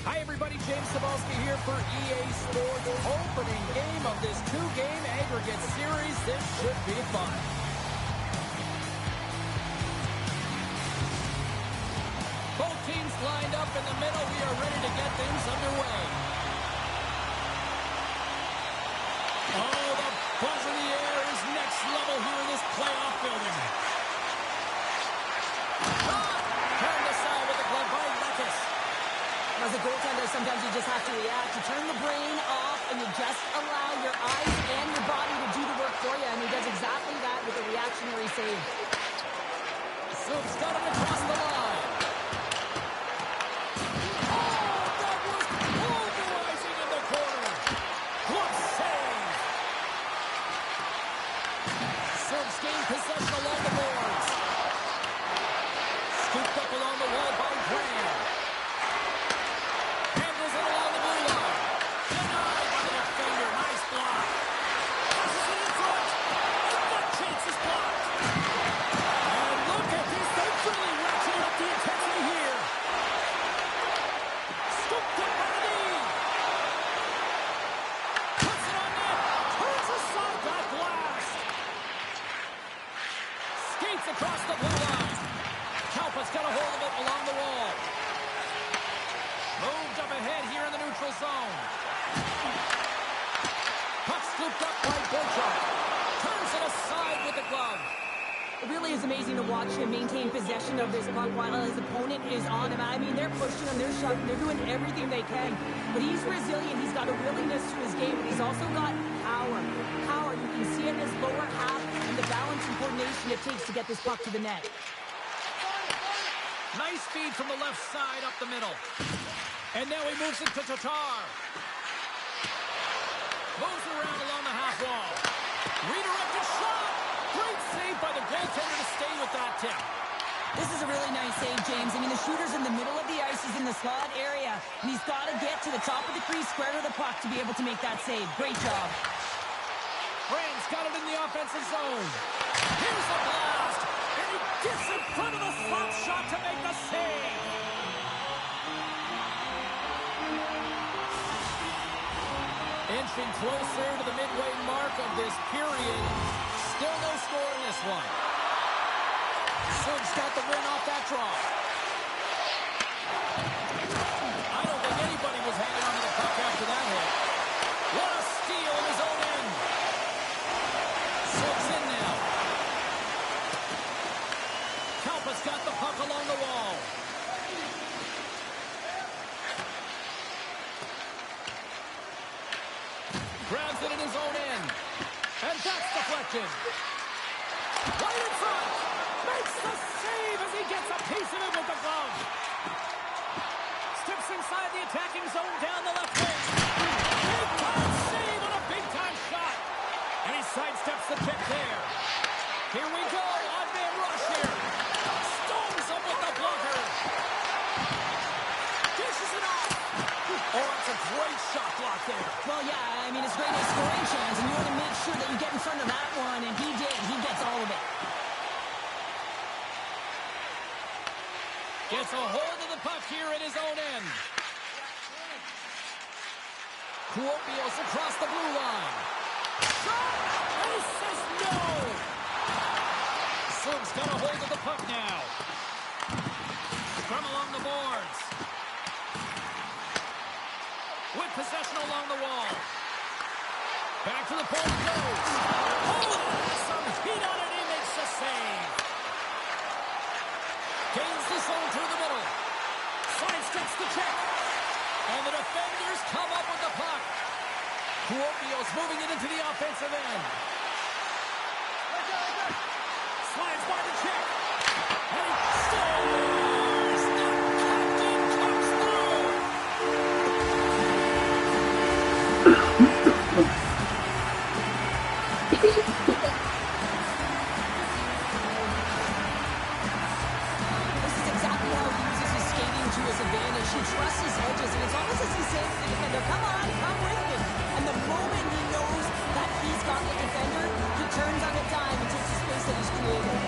Hi, everybody. James Cebulski here for EA Sports. Opening game of this two-game aggregate series. This should be fun. Both teams lined up in the middle. We are ready to get things underway. Oh, the buzz in the air is next level here in this playoff building. Turned aside with the glove by Lekis. As a goaltender, sometimes you just have to react. You turn the brain off, and you just allow your eyes and your body to do the work for you, and he does exactly that with a reactionary save. Soup's got him across the line. Oh, that was pulverizing in the corner. What save! Soup's gained possession along the boards. Scooped up along the wall by Graham. Across the blue line. KalPa's got a hold of it along the wall. Moved up ahead here in the neutral zone. Puck scooped up by Bochuk. Turns it aside with the glove. It really is amazing to watch him maintain possession of this puck while his opponent is on him. I mean, they're pushing him, they're shoving, they're doing everything they can. But he's resilient. He's got a willingness to his game, but he's also got power. Power, you can see it in his lower half and the balance and coordination it takes to get this puck to the net. Nice feed from the left side up the middle. And now he moves it to Tatar. Moves around along the half wall. Redirected shot. Great save by the goaltender to stay with that tip. This is a really nice save, James. I mean, the shooter's in the middle of the ice. He's in the slot area. And he's got to get to the top of the crease, square to the puck to be able to make that save. Great job. Franz got it in the offensive zone. Here's the blast. And he gets in front of the slap shot to make the save. Inching closer to the midway mark of this period. Still no score in this one. Soup's got the win off that draw. I don't think anybody was hanging on to the puck after that hit. What a steal in his own end. Soup's in now. KalPa's got the puck along the wall. Grabs it in his own end. And that's deflected. Right in front. Makes the save as he gets a piece of it with the glove. Steps inside the attacking zone down the left wing. Big-time save on a big-time shot. And he sidesteps the kick there. Here we go. Odd-man rush here. Stones him with the blocker. Dishes it off. Oh, that's a great shot block there. Well, yeah, I mean, it's great at scoring chance, and you want to make sure that you get in front of that one, and he did. He gets all of it. Gets a hold of the puck here at his own end. Kuopio's across the blue line. Shot! And he says no! Soup's got a hold of the puck now. From along the boards. With possession along the wall. Back to the point it goes. Oh, some heat on it. He makes the save. Gains the zone through the middle. Sidesteps the check. And the defenders come up with the puck. Kuopio's moving it into the offensive end. Slides by the check. And he scores! The captain comes through! He trusts his edges, and it's almost as he's saying to the defender, come on, come with me. And the moment he knows that he's got the defender, he turns on a dime and takes the space that he's created.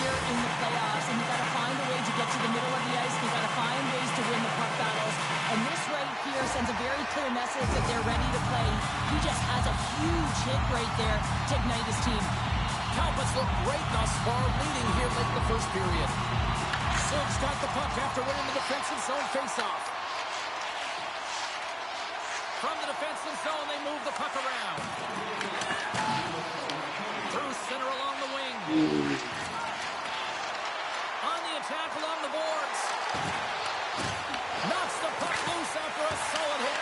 here in the playoffs, and you got to find a way to get to the middle of the ice. You got to find ways to win the puck battles. And this right here sends a very clear message that they're ready to play. He just has a huge hit right there to ignite his team. KalPa's look great thus far, leading here late in the first period. Sills got the puck after winning the defensive zone faceoff. From the defensive zone, they move the puck around. Through center along the wing. On the attack along the boards. Knocks the puck loose after a solid hit.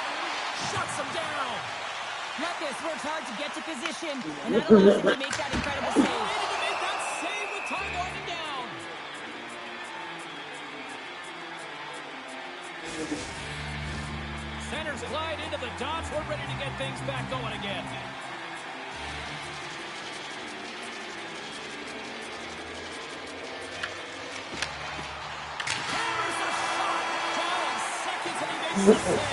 Shuts him down. Lucas works hard to get to position, and that allows him to make that incredible save. He needed to make that save with time winding down. Centers glide into the dots. We're ready to get things back going again. Hammers the shot. Down in seconds, and he makes the save.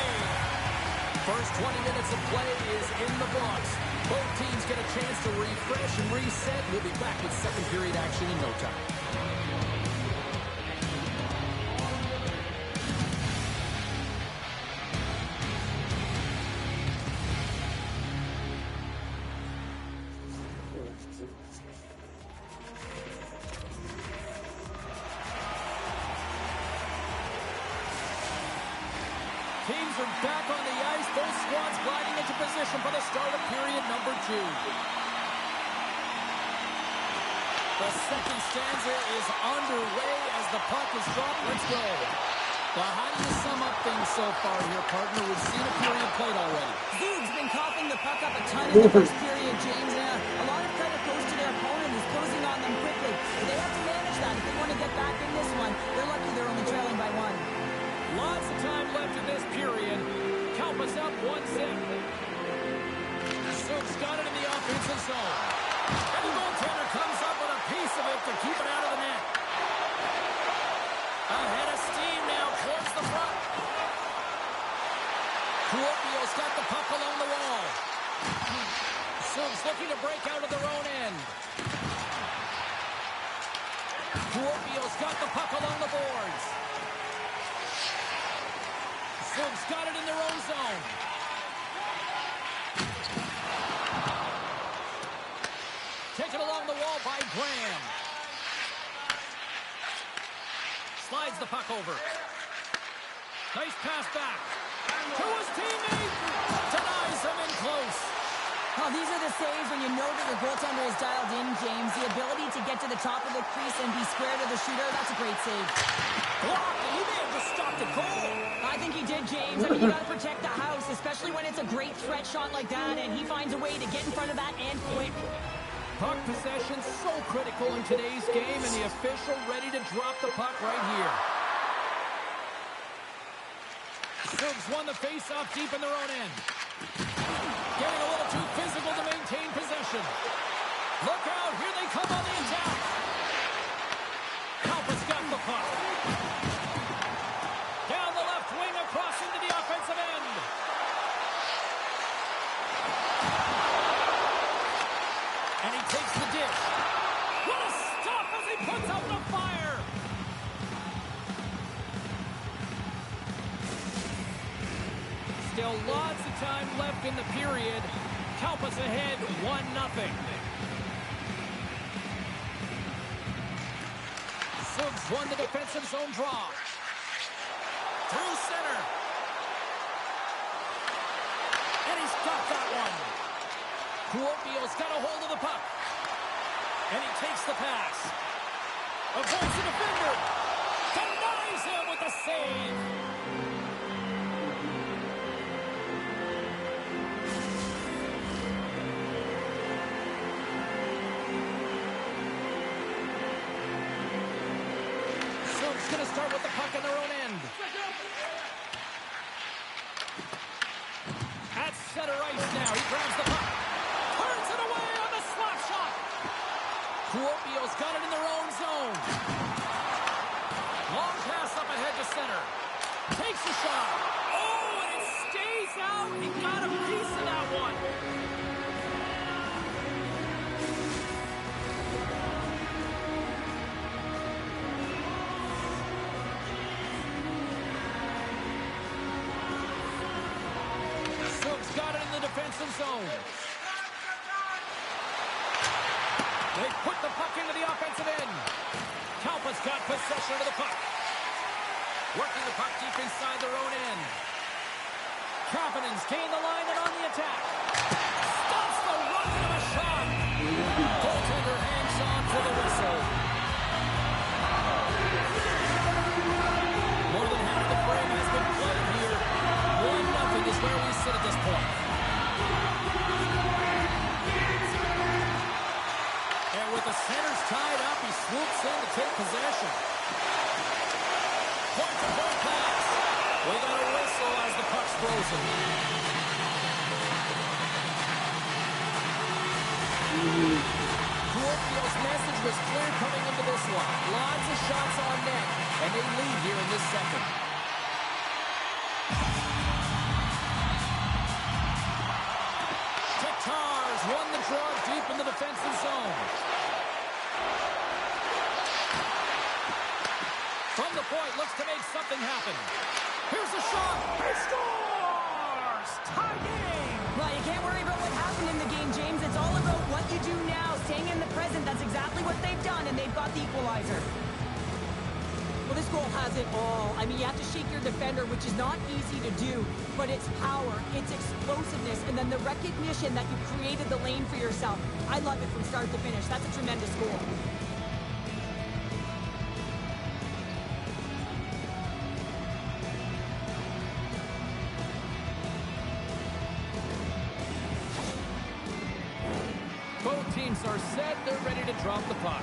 First 20 minutes of play is in the books. Both teams get a chance to refresh and reset. We'll be back with second period action in no time. Teams are back on the ice. Both squads gliding into position for the start of period number 2. The second stanza is underway as the puck is dropped. Let's go. Well, how do you sum up things so far here, partner? We've seen a period played already. Zug's been coughing the puck up a ton in the first period, James. A lot of credit goes to their opponent who's closing on them quickly. They have to manage that. If they want to get back in this one, they're lucky they're only trailing by 1. Lots of time left in this period. KalPa's up 1-0. Sills got it in the offensive zone. And the goaltender comes up with a piece of it to keep it out of the net. Ahead of steam now towards the front. Kuopio's got the puck along the wall. Sills looking to break out of their own end. Kuopio's got the puck along the boards. Sills got it in their own zone. Taken along the wall by Graham. Slides the puck over. Nice pass back. To his teammate. Denies him in close. Oh, these are the saves when you know that your goaltender is dialed in, James. The ability to get to the top of the crease and be square to the shooter, that's a great save. Blocked. He may have just stopped a goal. I think he did, James. I mean, you got to protect the house, especially when it's a great threat shot like that, and he finds a way to get in front of that and quick. Puck possession so critical in today's game, and the official ready to drop the puck right here. Sills won the face-off deep in their own end. Getting a little too physical to maintain possession. Look out, here they come on the attack. KalPa's got the puck. Down the left wing, across into the offensive end. And he takes the dish. What a stop as he puts out the fire. Still lots of time left in the period. KalPa's ahead 1-0. Sills won the defensive zone draw. Through center. And he's got that one. Kuopio's got a hold of the puck. And he takes the pass. Avoids the defender. Denies him with the save. Sills going to start with the puck in their own end. At center ice now. He grabs the puck. Turns it away on the slap shot. Kuopio's got it in their own zone. Long pass up ahead to center. Takes a shot. Oh, and it stays out. He got a piece of that one. zone. They put the puck into the offensive end. KalPa's got possession of the puck. Working the puck deep inside their own end. Kapanen's gain the line and on the attack. Stops the rocket of a shot. Goaltender hangs on for the whistle. More than half the frame has been played here. 1-0 is where we sit at this point. And with the centers tied up, he swoops in to take possession. Point-to-point pass. We got a whistle as the puck's frozen. Kuopio's message was clear coming into this one. Lots of shots on net, and they lead here in this second. Tatars won the draw deep in the defensive zone. From the point, looks to make something happen. Here's the shot. He scores! Tie game! Well, you can't worry about what happened in the game, James. It's all about what you do now, staying in the present. That's exactly what they've done, and they've got the equalizer. Well, this goal has it all. I mean, you have to shake your defender, which is not easy to do, but it's power, it's explosiveness, and then the recognition that you created the lane for yourself. I love it from start to finish. That's a tremendous goal. Both teams are set. They're ready to drop the puck.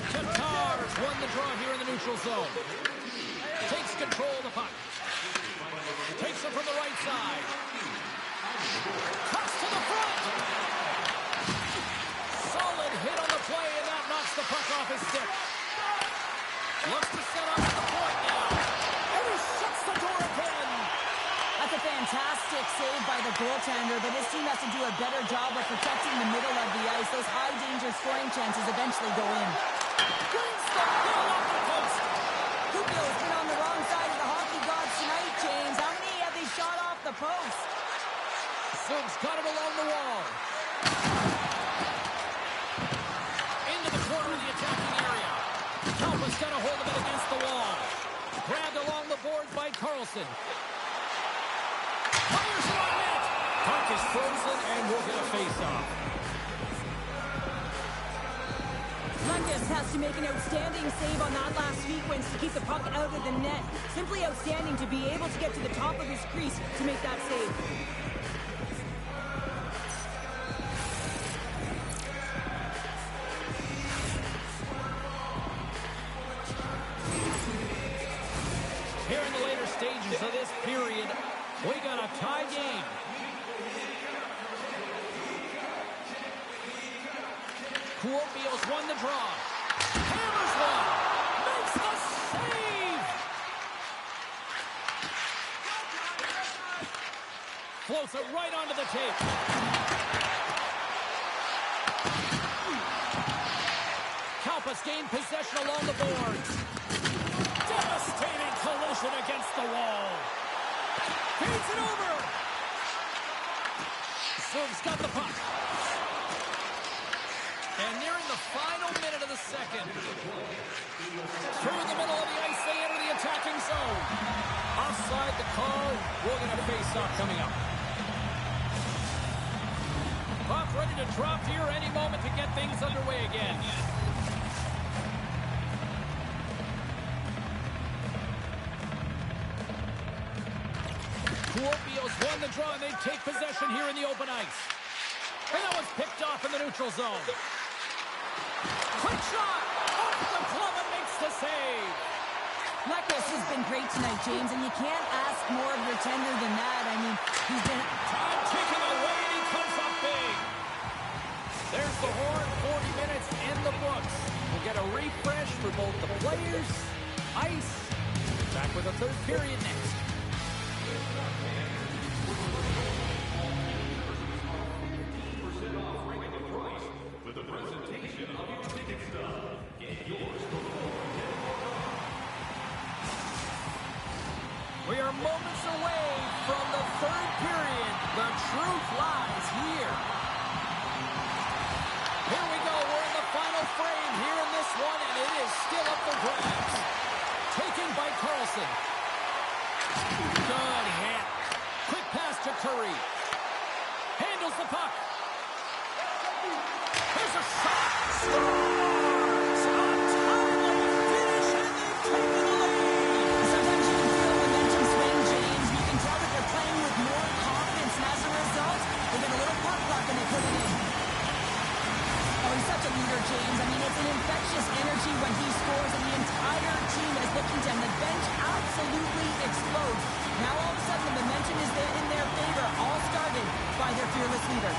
Tatars won the draw here in the neutral zone. Takes control of the puck. Takes it from the right side. Cuts to the front. Solid hit on the play, and that knocks the puck off his stick. Looks to set up at the point now. And he shuts the door again. That's a fantastic save by the goaltender, but his team has to do a better job of protecting the middle of the ice. Those high-danger scoring chances eventually go in. Brings the ball off the post. Kuopio's been on the wrong side of the hockey gods tonight, James. How many have they shot off the post? Zug's got him along the wall. Into the corner of the attacking area. KalPa's got a hold of it against the wall. Grabbed along the boards by Carlson. Fires it on net. Puck is frozen, and we'll get a face-off. Lucas has to make an outstanding save on that last sequence to keep the puck out of the net. Simply outstanding to be able to get to the top of his crease to make that save. Here in the later stages of this period, we got a tie game. Kuopio's won the draw. Hammers one. Makes the save. Floats it right onto the tape. KalPa's gained possession along the boards. Devastating collision against the wall. Feeds it over. Zug's got the puck. And nearing the final minute of the second. Through the middle of the ice, they enter the attacking zone. Offside the call. We'll get a face-off coming up. Puck ready to drop here any moment to get things underway again. Kuopio's won the draw, and they take possession here in the open ice. And that was picked off in the neutral zone. Quick shot! Off the glove and makes the save. Lucas has been great tonight, James, and you can't ask more of your tender than that. I mean, he's been... Time ticking away, and he comes up big. There's the horn, 40 minutes in the books. We'll get a refresh for both the players, ice. Back with a third period next. flies here. Here we go. We're in the final frame here in this one, and it is still up for grabs. Taken by Carlson. Good hit. Quick pass to Curry. Handles the puck. Here's a shot. Scores! A timely finish, and they've taken the lead. Sometimes you can feel momentum swing, James. You can tell that they're playing with more confidence, and as a result, they get a little puck luck and they put it in. Oh, he's such a leader, James. I mean, it's an infectious energy when he scores, and the entire team is looking to him. The bench absolutely explodes. Now, all of a sudden, the momentum is in their favor, all started by their fearless leader.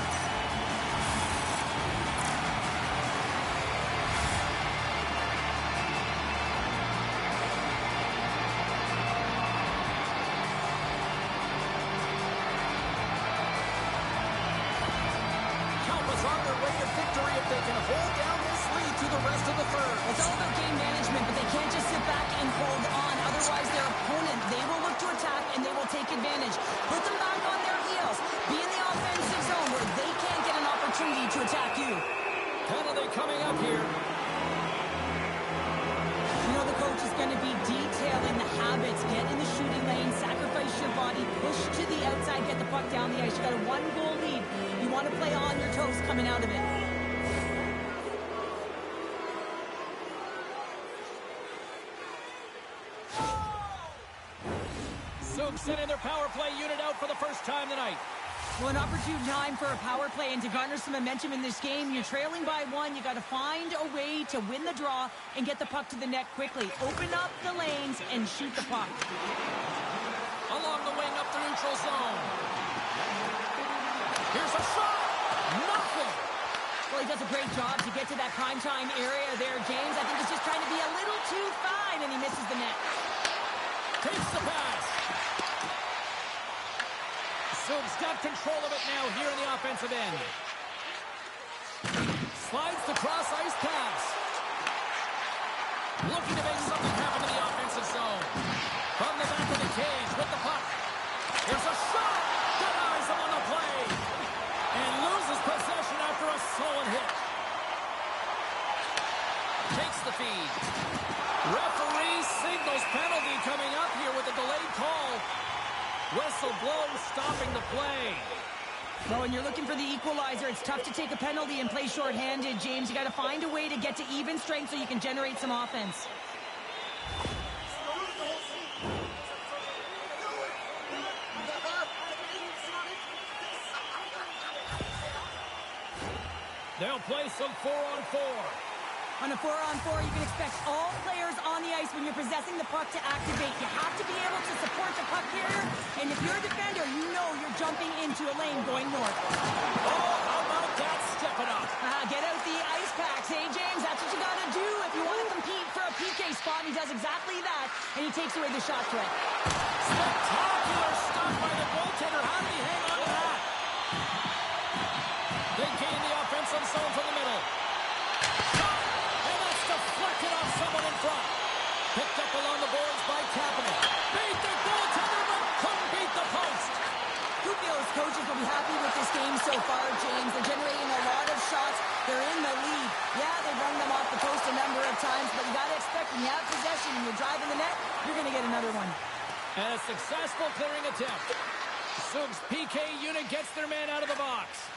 KalPa's on their way to victory if they can hold down this lead to the rest of the third. It's all about game management, but they can't just sit back and hold on. Otherwise, their opponent, they will look to attack, and they will take advantage. Put them back on their heels. Be in the offensive zone where they can't get an opportunity to attack you. Penalty coming up here. You know the coach is going to be detailing the habits. Get in the shooting lane, sacrifice your body, push to the outside, get the puck down the ice. You got a 1-goal lead. You want to play on your toes coming out of it. Souk sending their power play unit out for the first time tonight. Well, an opportune time for a power play and to garner some momentum in this game. You're trailing by 1. You got to find a way to win the draw and get the puck to the net quickly. Open up the lanes and shoot the puck. Along the wing up the neutral zone. Here's a shot. Nothing. Well, he does a great job to get to that primetime area there, James. I think he's just trying to be a little too fine, and he misses the net. Takes the pass. Souk's got control of it now here in the offensive end. Slides the cross-ice pass. Looking to make something happen in the offensive zone. From the back of the cage with the puck. Here's a shot. Denies him on the play. And loses possession after a solid hit. Takes the feed. Referee signals penalty coming up here with a delayed call. Whistle blows, stopping the play. Well, when you're looking for the equalizer, it's tough to take a penalty and play shorthanded, James. You got to find a way to get to even strength so you can generate some offense. They'll play some 4-on-4. On a 4-on-4, you can expect all players on the ice when you're possessing the puck to activate. You have to be able to support the puck carrier, and if you're a defender, you know you're jumping into a lane going north. Oh, how about that? Step it up. Get out the ice packs, hey, James? That's what you got to do if you want to compete for a PK spot. He does exactly that, and he takes away the shot threat. Spectacular stop by the goaltender. How did he hang on to that? They gain the offensive zone from the middle. Deflected off someone in front. Picked up along the boards by Kapanen. Beat the goaltender, but couldn't beat the post. Kuopio's coaches will be happy with this game so far, James. They're generating a lot of shots. They're in the lead. Yeah, they've run them off the post a number of times, but you got to expect when you have possession and you're driving the net, you're going to get another one. And a successful clearing attempt. Souk's PK unit gets their man out of the box.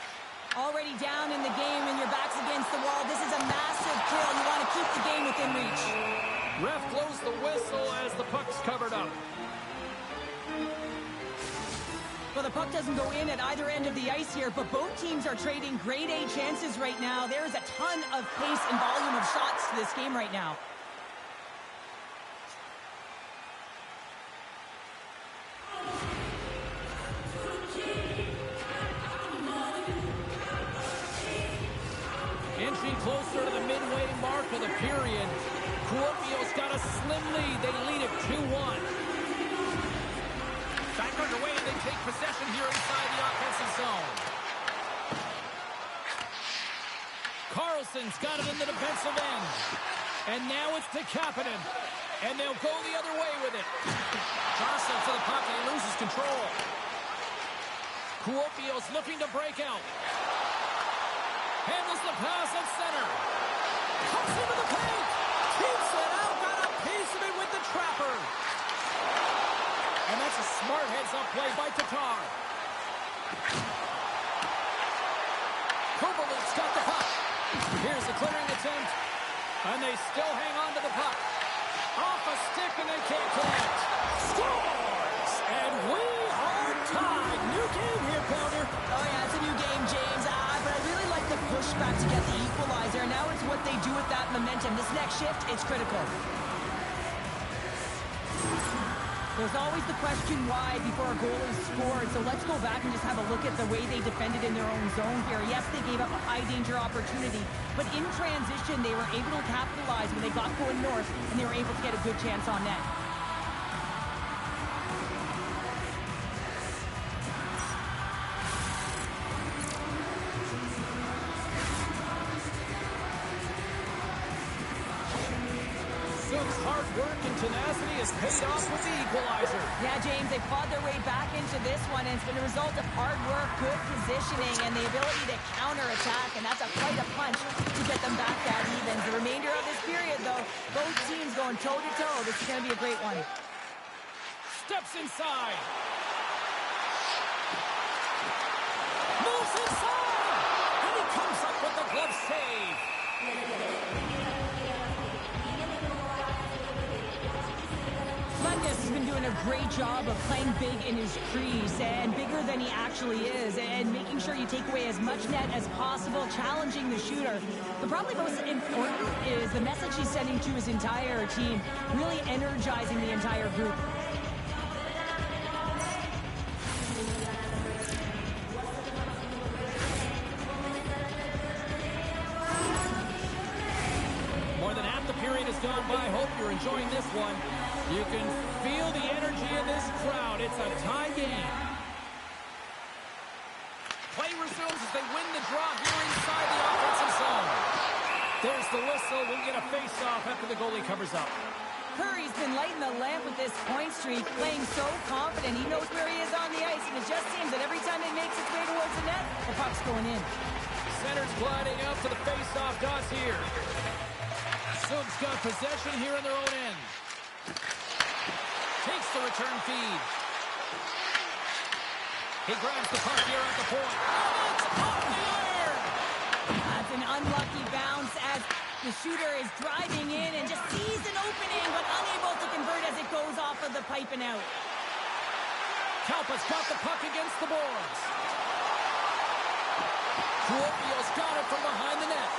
Already down in the game and your back's against the wall. This is a massive kill. You want to keep the game within reach. Ref blows the whistle as the puck's covered up. Well, the puck doesn't go in at either end of the ice here, but both teams are trading grade A chances right now. There is a ton of pace and volume of shots to this game right now. Inching closer to the midway mark of the period. Kuopio's got a slim lead. They lead it 2-1. Back underway, and they take possession here inside the offensive zone. Carlson's got it in the defensive end. And now it's to Kapanen. And they'll go the other way with it. Jostling for the puck, and he loses control. Kuopio's looking to break out. Handles the pass at center. Comes into the paint. Keeps it out. Got a piece of it with the trapper. And that's a smart heads-up play by Tatar. Kubelik's got the puck. Here's the clearing attempt. And they still hang on to the puck. Off a stick and they can't connect. Scores! And we are tied. New game here, Pounder. Oh, yeah, it's a new game, James. But I really like the pushback to get the equalizer. Now it's what they do with that momentum. This next shift, it's critical. There's always the question why before a goal is scored. So let's go back and just have a look at the way they defended in their own zone here. Yes, they gave up a high-danger opportunity, but in transition, they were able to capitalize when they got going north, and they were able to get a good chance on net. Hard work and tenacity has paid off with the equalizer. Yeah, James, they fought their way back into this one, and it's been a result of hard work, good positioning, and the ability to counter-attack, and that's quite a punch to get them back at even. The remainder of this period, though, both teams going toe-to-toe. This is going to be a great one. Steps inside. Moves inside. And he comes up with the glove save. Has been doing a great job of playing big in his crease and bigger than he actually is and making sure you take away as much net as possible, challenging the shooter. But probably most important is the message he's sending to his entire team, really energizing the entire group. More than half the period has gone by. Hope you're enjoying this one. You can feel the energy in this crowd. It's a tie game. Play resumes as they win the draw here inside the offensive zone. There's the whistle. We'll get a face-off after the goalie covers up. Curry's been lighting the lamp with this point streak, playing so confident. He knows where he is on the ice, and it just seems that every time it makes its way towards the net, the puck's going in. Center's gliding out to the face-off dots here. Subs got possession here in their own end. Takes the return feed. He grabs the puck here at the point. And it's off the iron! That's an unlucky bounce as the shooter is driving in and just sees an opening, but unable to convert as it goes off of the pipe and out. KalPa's got the puck against the boards. Kuopio's got it from behind the net.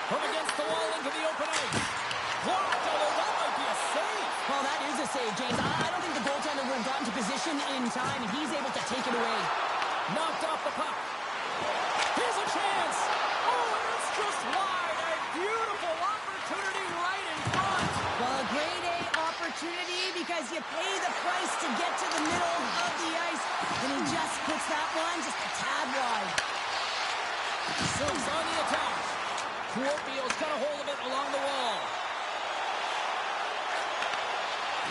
From against the wall into the open ice. Blocked, although that might be a save. Well, that is a save, James. I don't think the goaltender would have gotten to position in time, and he's able to take it away. Knocked off the puck. Here's a chance. Oh, and it's just wide. A beautiful opportunity right in front. Well, a grade A opportunity because you pay the price to get to the middle of the ice, and he just puts that one just a tad wide. Subs on the attack. Kuopio's got a hold of it along the wall.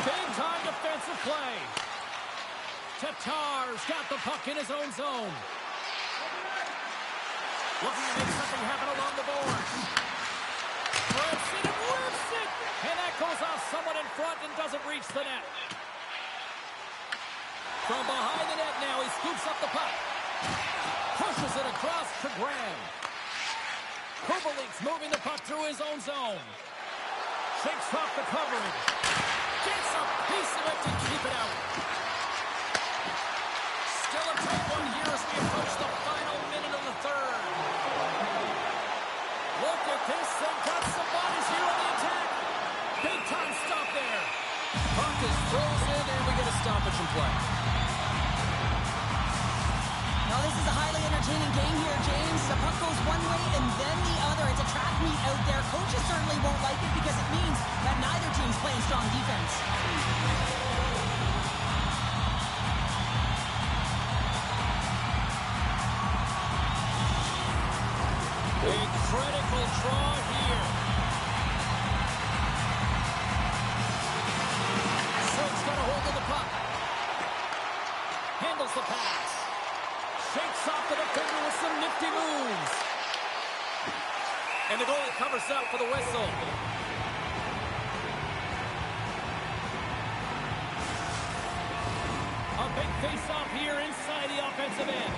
Big-time defensive play. Tatar's got the puck in his own zone. Looking to make something happen along the boards. Rips it and whips it. And that goes off someone in front and doesn't reach the net. From behind the net now, he scoops up the puck. Pushes it across to Graham. Kubelik's moving the puck through his own zone. Shakes off the coverage. Gets a piece of it to keep it out. Still a tight one here as we approach the final minute of the third. Look at this. They've got some bodies here on the attack. Big time stop there. Puck is frozen and we get a stoppage in play. Now, this is a highly entertaining game here, James. The puck goes one way and then the other. It's a track meet out there. Coaches certainly won't like it because it means that neither team's playing strong defense. A critical draw here. Silk's got a hold of the puck. Handles Steals the pass. Shakes off the defender with some nifty moves. And the goalie covers up for the whistle. A big face-off here inside the offensive end.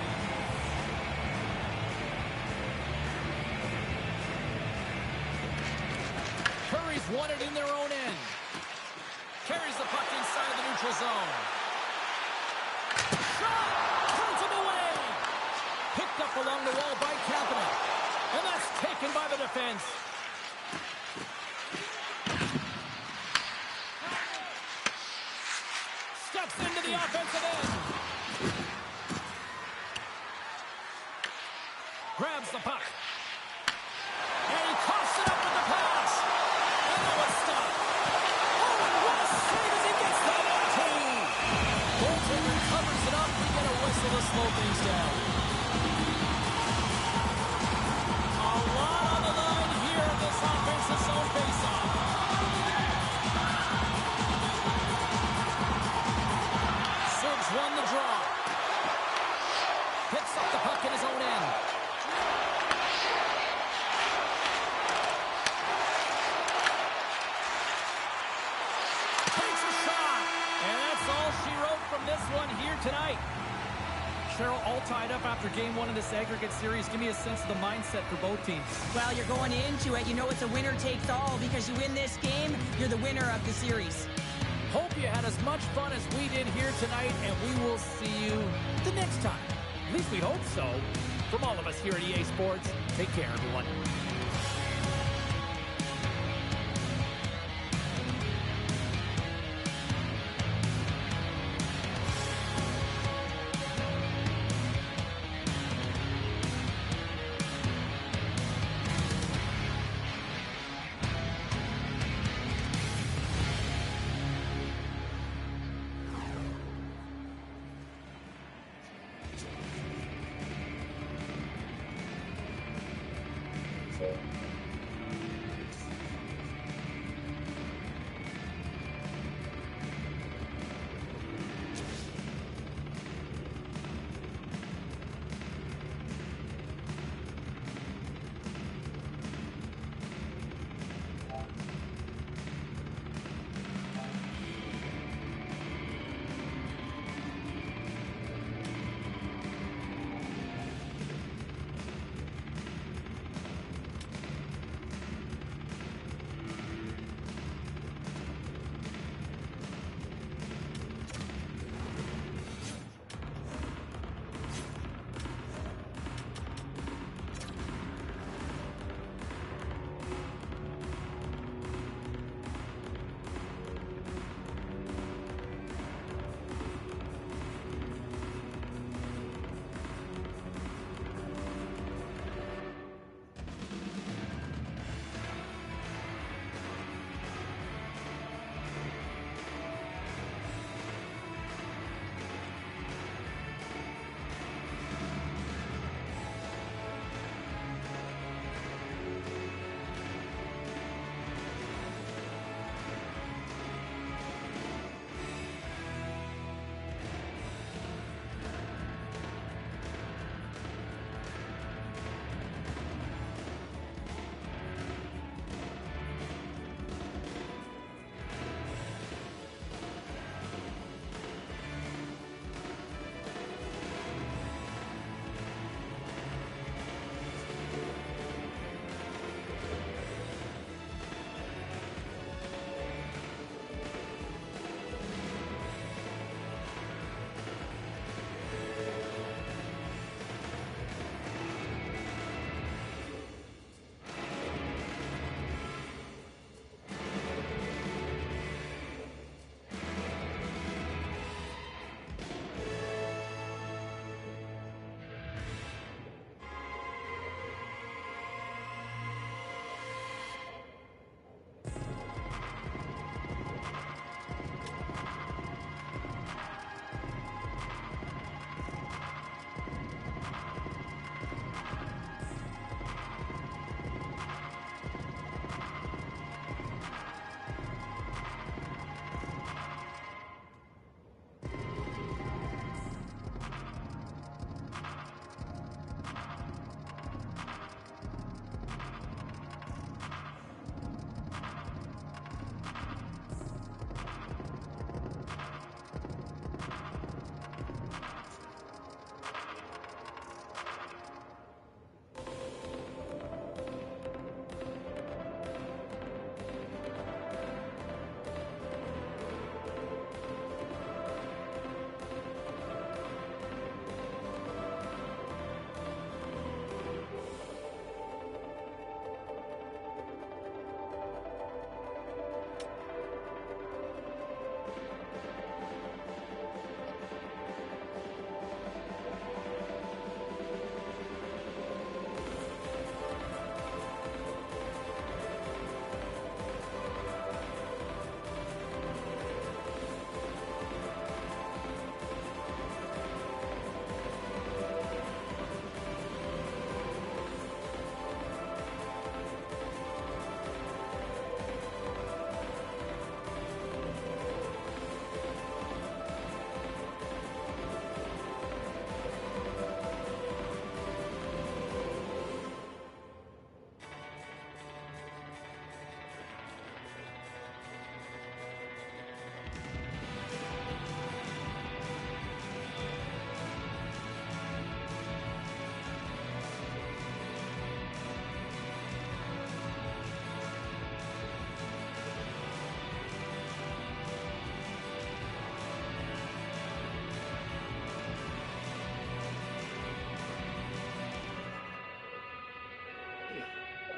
Curry's won it in their own end. Carries the puck inside the neutral zone. Shot! Turns him away! Picked up along the wall by KalPa. And that's taken by the defense. Steps into the offensive end. Grabs the puck. And he coughs it up with the pass. And it was stopped. Oh, and what a save as he gets that on two. Goaltender covers it up. We get a whistle to slow things down. A lot on the line here in this offensive zone faceoff. Serves won the draw. Picks up the puck in his own end. Takes a shot. And that's all she wrote from this one here tonight. Cheryl, all tied up after game one of this aggregate series. Give me a sense of the mindset for both teams. Well, you're going into it. You know it's a winner takes all because you win this game, you're the winner of the series. Hope you had as much fun as we did here tonight, and we will see you the next time. At least we hope so. From all of us here at EA Sports, take care, everyone.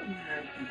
What happened?